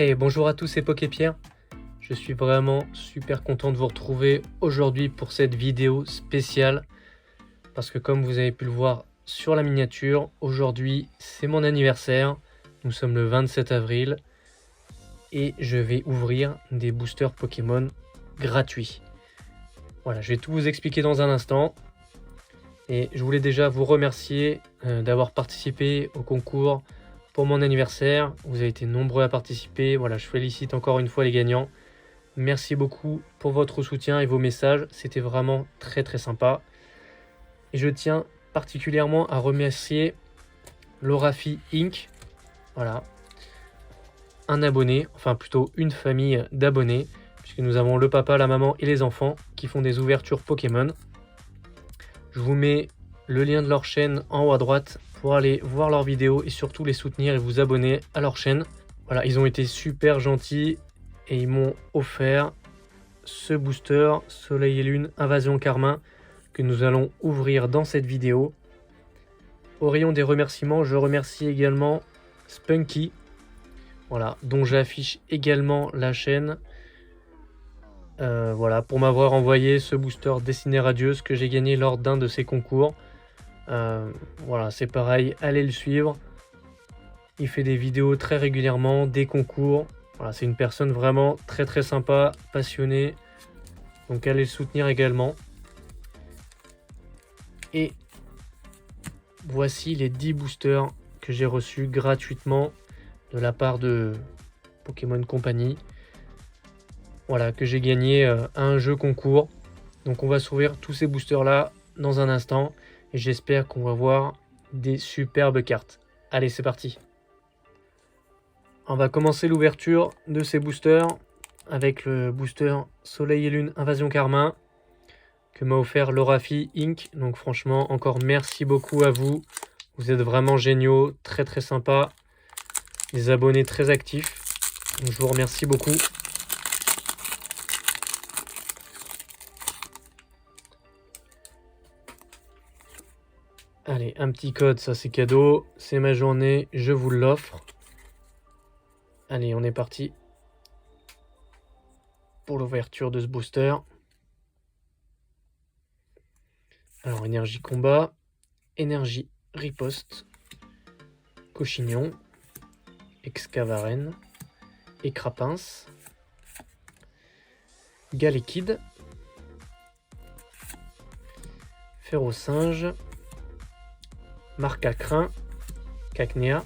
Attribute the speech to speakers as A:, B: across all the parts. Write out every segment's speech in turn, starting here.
A: Hey, bonjour à tous, c'est Poképierre. Je suis vraiment super content de vous retrouver aujourd'hui pour cette vidéo spéciale. Parce que comme vous avez pu le voir sur la miniature, aujourd'hui c'est mon anniversaire. Nous sommes le 27 avril. Et je vais ouvrir des boosters Pokémon gratuits. Voilà, je vais tout vous expliquer dans un instant. Et je voulais déjà vous remercier d'avoir participé au concours pour mon anniversaire. Vous avez été nombreux à participer. Voilà, je félicite encore une fois les gagnants. Merci beaucoup pour votre soutien et vos messages. C'était vraiment très très sympa. Et je tiens particulièrement à remercier Lorafi Inc. Voilà. Un abonné, enfin plutôt une famille d'abonnés. Puisque nous avons le papa, la maman et les enfants qui font des ouvertures Pokémon. Je vous mets le lien de leur chaîne en haut à droite pour aller voir leurs vidéos et surtout les soutenir et vous abonner à leur chaîne. Voilà, ils ont été super gentils et ils m'ont offert ce booster Soleil et Lune Invasion Carmin que nous allons ouvrir dans cette vidéo. Au rayon des remerciements, je remercie également Spunky, voilà, dont j'affiche également la chaîne. Voilà, pour m'avoir envoyé ce booster Destinée Radieuse que j'ai gagné lors d'un de ces concours. Voilà, c'est pareil, allez le suivre. Il fait des vidéos très régulièrement, des concours. Voilà, c'est une personne vraiment très très sympa, passionnée. Donc allez le soutenir également. Et voici les 10 boosters que j'ai reçus gratuitement de la part de Pokémon Company. Voilà, que j'ai gagné à un jeu concours. Donc on va s'ouvrir tous ces boosters là dans un instant. Et j'espère qu'on va voir des superbes cartes. Allez, c'est parti. On va commencer l'ouverture de ces boosters avec le booster Soleil et Lune Invasion Carmin que m'a offert Lorafi Inc. Donc franchement, encore merci beaucoup à vous. Vous êtes vraiment géniaux, très très sympa. Des abonnés très actifs. Donc, je vous remercie beaucoup. Allez, un petit code, ça c'est cadeau. C'est ma journée, je vous l'offre. Allez, on est parti pour l'ouverture de ce booster. Alors, énergie combat, énergie riposte, Cochignon, Excavaren, Écrapince, Galekid, Ferrosinge, Marcacrin, Cacnea.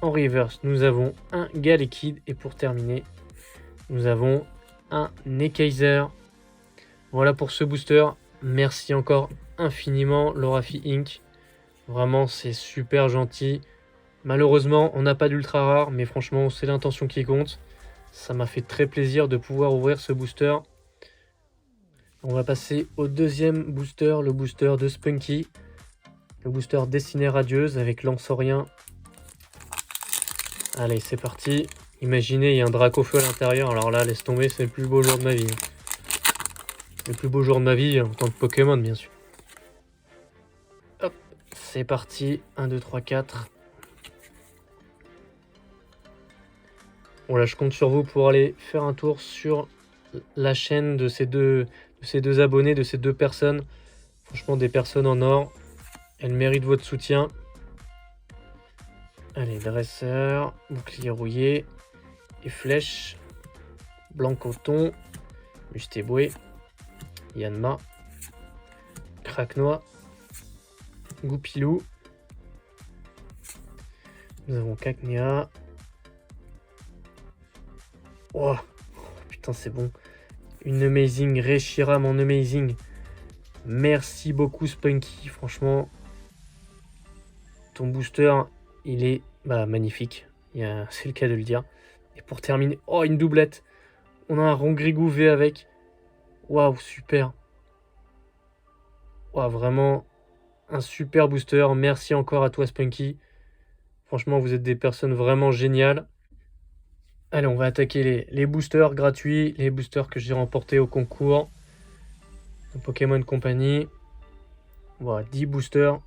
A: En reverse, nous avons un Galekid et pour terminer, nous avons un Nekaiser. Voilà pour ce booster. Merci encore infiniment Lorafi Inc. Vraiment, c'est super gentil. Malheureusement, on n'a pas d'ultra rare, mais franchement, c'est l'intention qui compte. Ça m'a fait très plaisir de pouvoir ouvrir ce booster. On va passer au deuxième booster, le booster de Spunky. Le booster Destinée Radieuse avec Lanceorien. Allez, c'est parti. Imaginez, il y a un Dracofeu à l'intérieur. Alors là, laisse tomber, c'est le plus beau jour de ma vie. Le plus beau jour de ma vie en tant que Pokémon, bien sûr. Hop, c'est parti. 1, 2, 3, 4. Bon, là, je compte sur vous pour aller faire un tour sur la chaîne de ces deux abonnés, de ces deux personnes. Franchement, des personnes en or. Elles méritent votre soutien. Allez, dresseur, bouclier rouillé, et flèche, blanc coton, Mustéboué, Yanma, Craquenois, Goupilou. Nous avons Cacnea. Oh, putain, c'est bon. Une Amazing, Reshiram en Amazing. Merci beaucoup Spunky, franchement. Ton booster, il est magnifique. C'est le cas de le dire. Et pour terminer, oh, une doublette. On a un Rongrigou V avec. Waouh, super. Waouh, vraiment un super booster. Merci encore à toi Spunky. Franchement, vous êtes des personnes vraiment géniales. Allez, on va attaquer les boosters gratuits, les boosters que j'ai remportés au concours de Pokémon Company. Voilà, 10 boosters,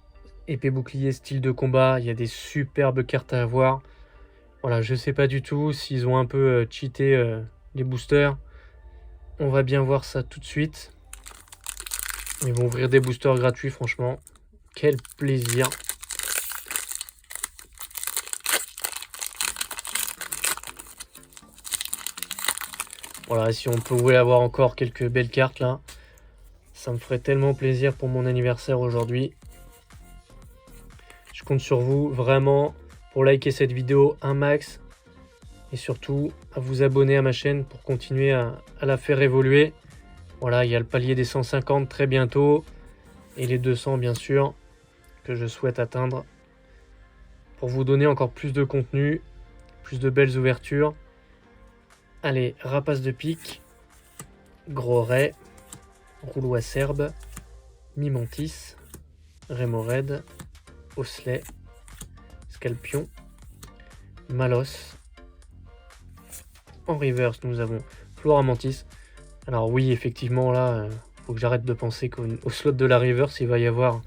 A: épée bouclier, style de combat. Il y a des superbes cartes à avoir. Voilà, je sais pas du tout s'ils ont un peu cheaté les boosters. On va bien voir ça tout de suite. Ils vont ouvrir des boosters gratuits, franchement. Quel plaisir. Voilà, si on pouvait avoir encore quelques belles cartes là, ça me ferait tellement plaisir pour mon anniversaire aujourd'hui. Je compte sur vous vraiment pour liker cette vidéo un max et surtout à vous abonner à ma chaîne pour continuer à la faire évoluer. Voilà, il y a le palier des 150 très bientôt et les 200 bien sûr que je souhaite atteindre pour vous donner encore plus de contenu, plus de belles ouvertures. Allez, rapace de pique, gros ray, rouleau acerbe, mimantis, rémorède, osselet, scalpion, malos. En reverse, nous avons floramantis. Alors oui, effectivement, là, faut que j'arrête de penser qu'au slot de la reverse, il va y avoir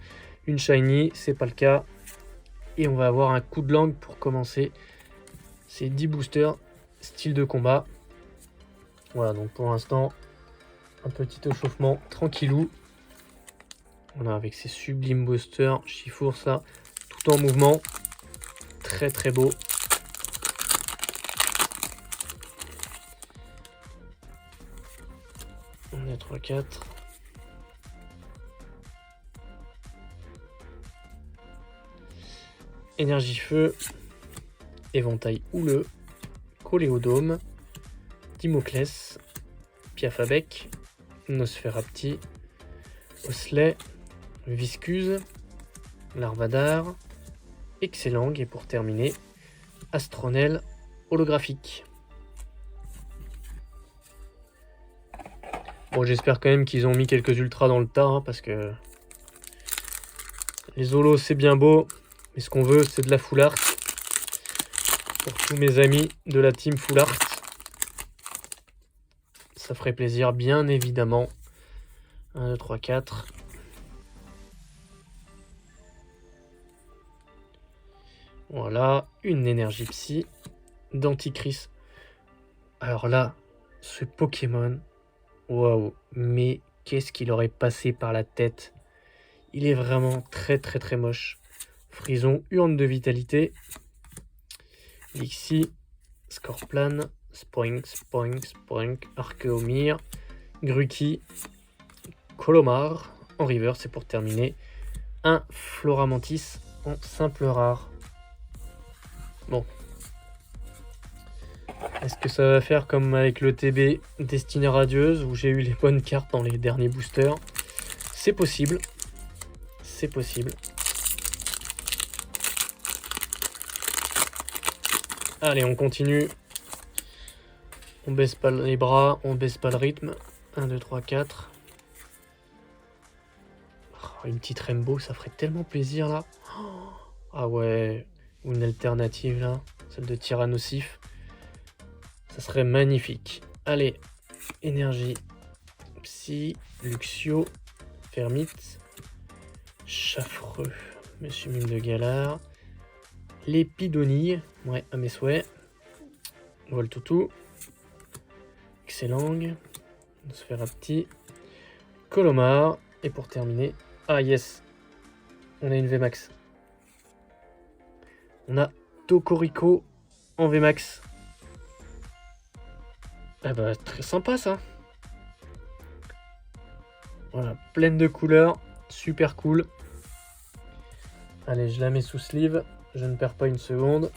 A: une shiny. C'est pas le cas. Et on va avoir un coup de langue pour commencer. C'est 10 boosters, style de combat. Voilà, donc pour l'instant, un petit échauffement tranquillou. Voilà, avec ces sublimes boosters, Chifours là, tout en mouvement. Très très beau. On est 3-4. Énergie feu. Éventail houleux. Coléodome. Dimoclès. Piafabec. Nosferapti. Osselet. Viscuse. Larvadar. Excellang. Et pour terminer, Astronel holographique. Bon, j'espère quand même qu'ils ont mis quelques ultras dans le tas, hein, parce que les holos c'est bien beau, mais ce qu'on veut c'est de la full art. Pour tous mes amis de la team full art, ça ferait plaisir bien évidemment. 1, 2, 3, 4. Voilà, une énergie psy d'Anticris. Alors là, ce Pokémon, waouh, mais qu'est-ce qu'il aurait passé par la tête? Il est vraiment très très très moche. Frison, urne de vitalité. Lixie, Scorplan, Spoink, Spoink, Spoink, Archeomir, Gruki, Colomar. En river, c'est pour terminer. Un Floramantis en simple rare. Bon. Est-ce que ça va faire comme avec le TB Destinée Radieuse où j'ai eu les bonnes cartes dans les derniers boosters? C'est possible. C'est possible. Allez, on continue. On baisse pas les bras, on baisse pas le rythme. 1, 2, 3, 4. Oh, une petite Rainbow, ça ferait tellement plaisir là. Oh, ah ouais, une alternative là, celle de Tyrannosif. Ça serait magnifique. Allez, énergie, psy, Luxio, Fermite, Chaffreux, Monsieur Mime de Galard, Lépidonille, ouais, à mes souhaits, Voltoutou, Excellang, Nosferapti, Colomar, et pour terminer, ah yes, on a une VMAX. On a Tocorico en VMAX. Ah bah très sympa ça. Voilà, pleine de couleurs, super cool. Allez, je la mets sous sleeve, je ne perds pas une seconde.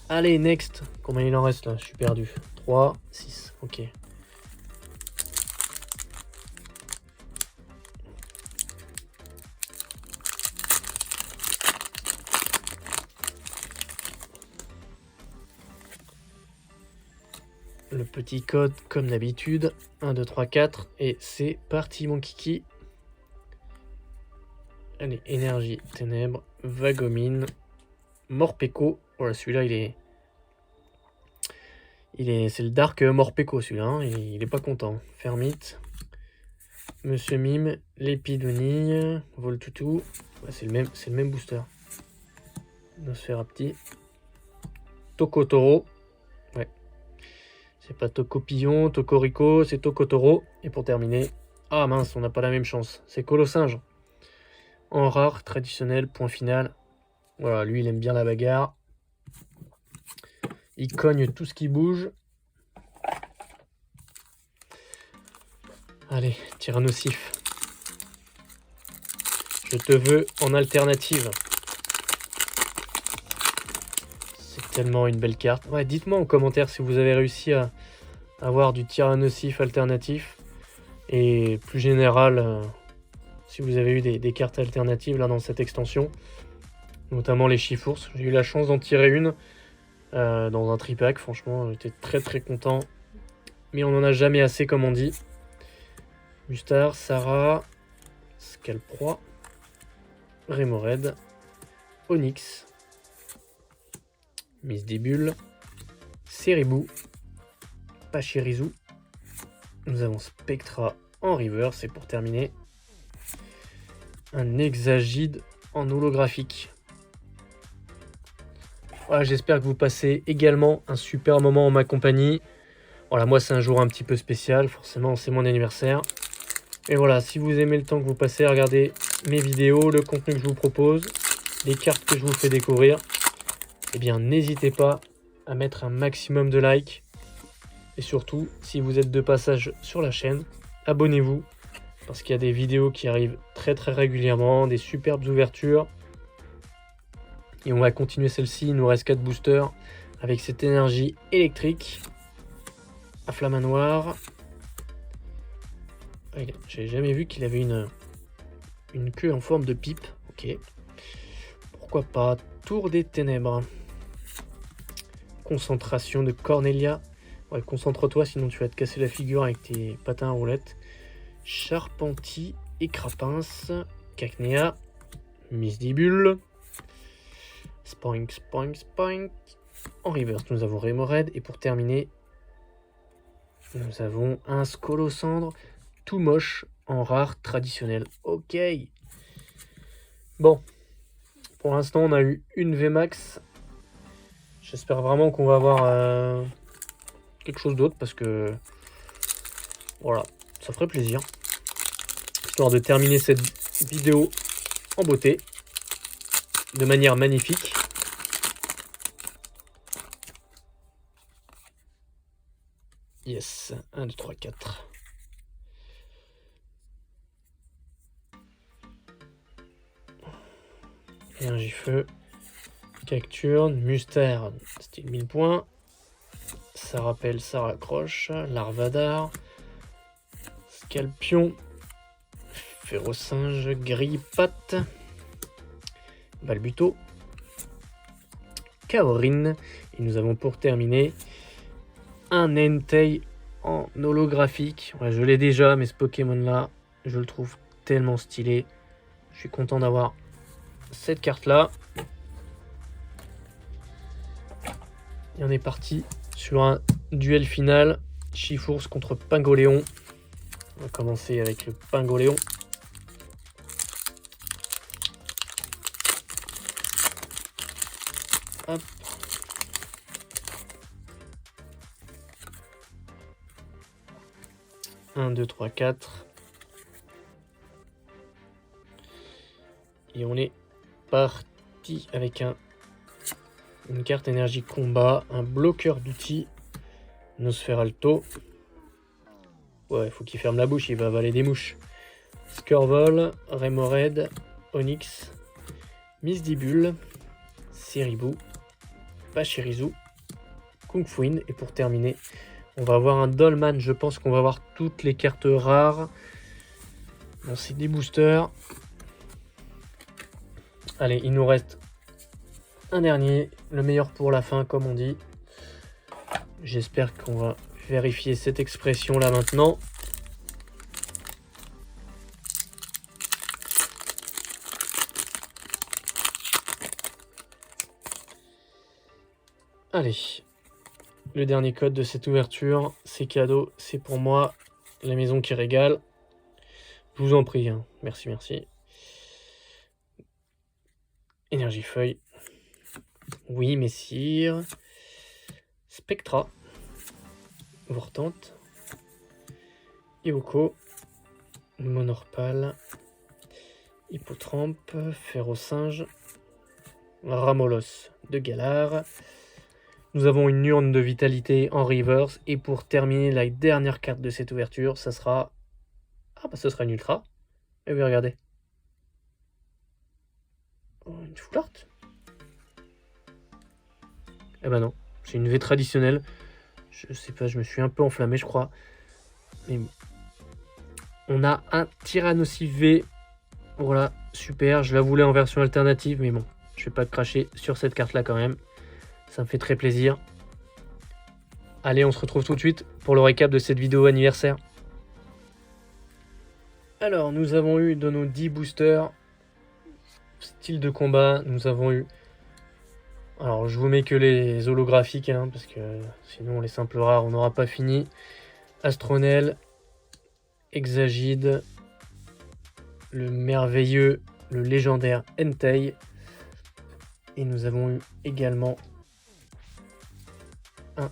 A: Allez, next. Combien il en reste là? Je suis perdu. 3, 6, ok. Le petit code comme d'habitude. 1, 2, 3, 4. Et c'est parti mon kiki. Allez, énergie, ténèbres, Vagomine, Morpeko. Voilà, celui-là, c'est le Dark Morpeko, celui-là. Hein, il est pas content. Fermite, Monsieur Mime, Lépidonille, Voltoutou. Ouais, c'est le même booster. Nosferapti. Tokotoro. Ouais. C'est pas Tokopillon, Tokorico, c'est Tokotoro. Et pour terminer... Ah mince, on n'a pas la même chance. C'est Colosinge. En rare, traditionnel, point final. Voilà, lui, il aime bien la bagarre. Il cogne tout ce qui bouge. Allez, Tyrannosif. Je te veux en alternative. C'est tellement une belle carte. Ouais, dites-moi en commentaire si vous avez réussi à avoir du Tyrannosif alternatif. Et plus général, si vous avez eu des cartes alternatives là dans cette extension. Notamment les Chifours. J'ai eu la chance d'en tirer une dans un tripack. Franchement, j'étais très très content. Mais on n'en a jamais assez comme on dit. Mustar, Sarah, Scalproie, Remoraid, Onyx, Misdibule, Ceribou, Pachirisu. Nous avons Spectra en reverse et pour terminer, un Hexagide en holographique. Voilà, j'espère que vous passez également un super moment en ma compagnie. Voilà, moi c'est un jour un petit peu spécial, forcément c'est mon anniversaire. Et voilà, si vous aimez le temps que vous passez à regarder mes vidéos, le contenu que je vous propose, les cartes que je vous fais découvrir, eh bien n'hésitez pas à mettre un maximum de likes. Et surtout, si vous êtes de passage sur la chaîne, abonnez-vous. Parce qu'il y a des vidéos qui arrivent très très régulièrement, des superbes ouvertures. Et on va continuer celle-ci, il nous reste 4 boosters avec cette énergie électrique. À Flamanoir. J'avais jamais vu qu'il avait une queue en forme de pipe. Ok. Pourquoi pas. Tour des ténèbres. Concentration de Cornelia. Ouais, concentre-toi, sinon tu vas te casser la figure avec tes patins à roulettes. Charpentier et Crapince. Cacnea. Misdibule. Spoink, spoink, spoink. En reverse, nous avons Remoraid. Et pour terminer, nous avons un Scolocendre. Tout moche en rare traditionnel. Ok. Bon. Pour l'instant, on a eu une VMAX. J'espère vraiment qu'on va avoir quelque chose d'autre parce que voilà, ça ferait plaisir. Histoire de terminer cette vidéo en beauté. De manière magnifique. Yes. 1, 2, 3, 4. Énergie feu, Cacturne, Mustard, style 1000 points. Ça rappelle, ça raccroche. Larvadar, Scalpion, Férocinge, Grille-Patte, Balbuto, Kaorin. Et nous avons pour terminer un Entei en holographique. Ouais, je l'ai déjà, mais ce Pokémon-là, je le trouve tellement stylé. Je suis content d'avoir cette carte là. Et on est parti sur un duel final. Chifours contre Pingoléon. On va commencer avec le Pingoléon. Hop. Un, 2, 3, 4. Et on est parti avec une carte énergie combat, un bloqueur d'outils, Nosferalto. Ouais, il faut qu'il ferme la bouche, il va avaler des mouches. Squirtle, Remoraid, Onyx, Misdibule, Ceribou, Pachirisu, Kungfuin. Et pour terminer, on va avoir un Dolman. Je pense qu'on va avoir toutes les cartes rares. Bon, c'est des boosters. Allez, il nous reste un dernier, le meilleur pour la fin, comme on dit. J'espère qu'on va vérifier cette expression là maintenant. Allez, le dernier code de cette ouverture, c'est cadeau, c'est pour moi, la maison qui régale. Je vous en prie, hein. Merci, merci. Énergie feuille, Oui, messire. Spectra. Vortante. Ioko. Monorpal. Hippotrampe. Ferrosinge. Ramolos de Galar. Nous avons une urne de vitalité en reverse. Et pour terminer la dernière carte de cette ouverture, ça sera... Ah bah ce sera une ultra. Et oui, regardez. Oh, une full art. Eh ben non, c'est une V traditionnelle. Je sais pas, je me suis un peu enflammé, je crois. Mais on a un Tyrannosaurus V. Voilà, super. Je la voulais en version alternative, mais bon, je vais pas te cracher sur cette carte-là quand même. Ça me fait très plaisir. Allez, on se retrouve tout de suite pour le récap de cette vidéo anniversaire. Alors, nous avons eu de nos 10 boosters, style de combat, nous avons eu... Alors, je vous mets que les holographiques, hein, parce que sinon, les simples rares, on n'aura pas fini. Astronel, Exagide, le merveilleux, le légendaire Entei. Et nous avons eu également un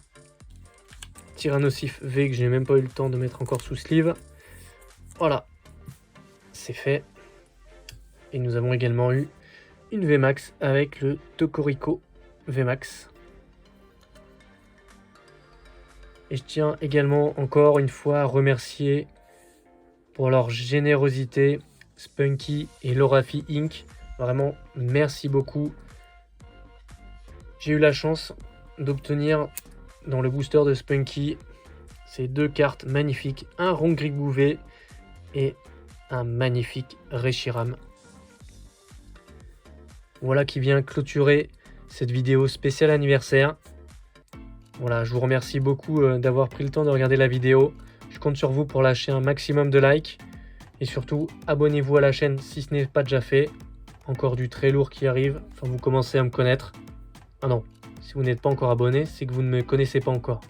A: Tyrannosaurus V que je n'ai même pas eu le temps de mettre encore sous sleeve. Voilà, c'est fait. Et nous avons également eu une VMAX avec le Tokorico VMAX. Et je tiens également encore une fois à remercier pour leur générosité Spunky et Lorafi Inc. Vraiment, merci beaucoup. J'ai eu la chance d'obtenir dans le booster de Spunky ces deux cartes magnifiques. Un Rongrig Bouvet et un magnifique Reshiram. Voilà qui vient clôturer cette vidéo spéciale anniversaire. Voilà, je vous remercie beaucoup d'avoir pris le temps de regarder la vidéo. Je compte sur vous pour lâcher un maximum de likes. Et surtout, abonnez-vous à la chaîne si ce n'est pas déjà fait. Encore du très lourd qui arrive. Enfin, vous commencez à me connaître. Ah non, si vous n'êtes pas encore abonné, c'est que vous ne me connaissez pas encore.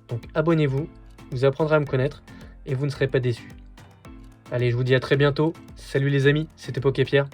A: Donc abonnez-vous, vous apprendrez à me connaître et vous ne serez pas déçus. Allez, je vous dis à très bientôt. Salut les amis, c'était Poképierre.